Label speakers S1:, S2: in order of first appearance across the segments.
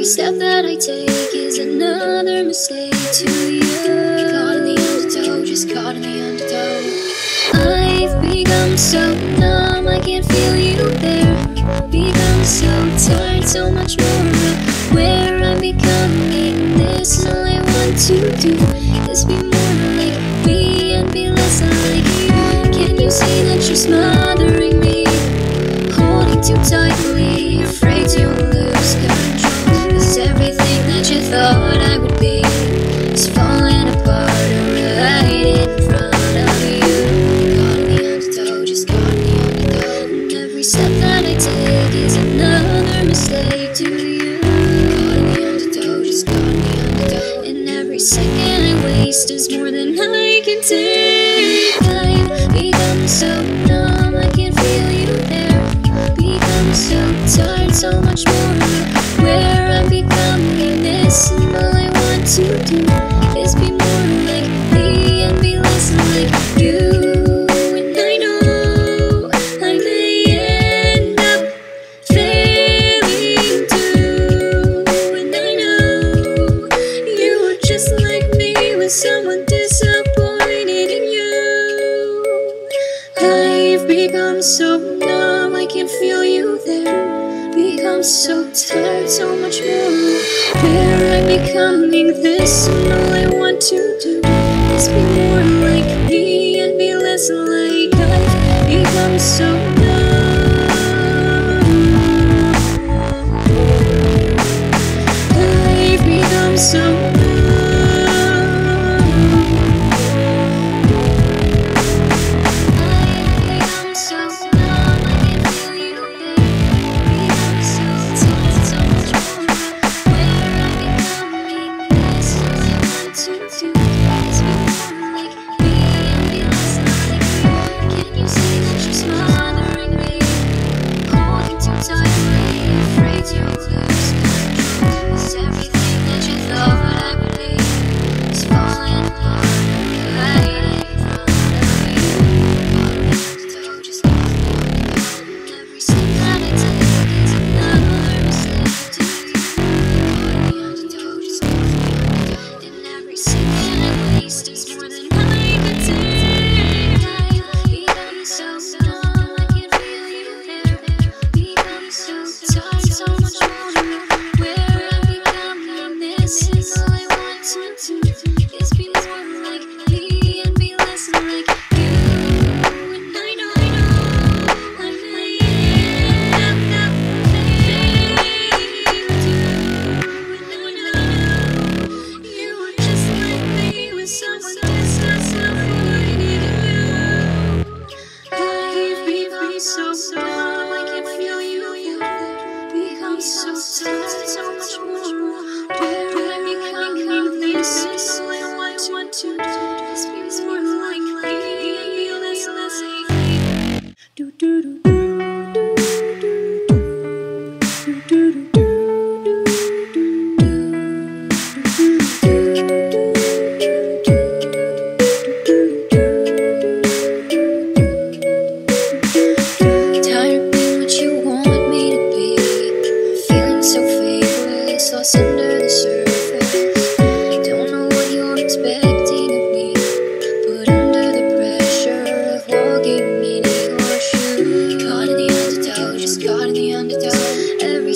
S1: Step that I take is another mistake to you. Caught in the undertow, just caught in the undertow. I've become so numb, I can't feel you there. Become so tired, so much more where I'm becoming. This all I want to do is be more like me and be less like you. Can you see that you're smothering me, holding too tightly, afraid to lose control? Everything that you thought I would be is falling apart right in front of you. Caught in the undertow, just caught in the undertow. And every step that I take is another mistake to you. Caught in the undertow, just caught in the undertow. And every second I waste is more than I can take. I've become so numb, I can't feel you there. Become so tired, so much more where I'm becoming. This and all I want to do is be more like me and be less like you. And I know I may end up failing too. And I know you are just like me, with someone disappointed in you. I've become so numb, I can't feel you there. Become so tired, so much more where I'm becoming. This and all I want to do is be more like me and be less like I've become so numb. I've become so numb.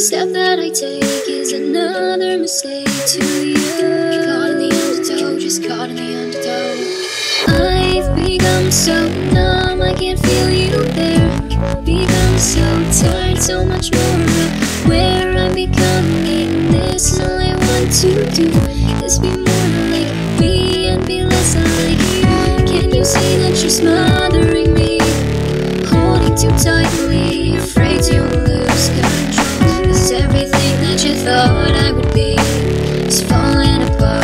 S1: Step that I take is another mistake to you. Caught in the undertow, just caught in the undertow. I've become so numb, I can't feel you there. Become so tired, so much more where I'm becoming. This all I want to do is be more like me and be less like you. Can you see that you're smothering me, holding too tightly, afraid to thought I would be is falling apart.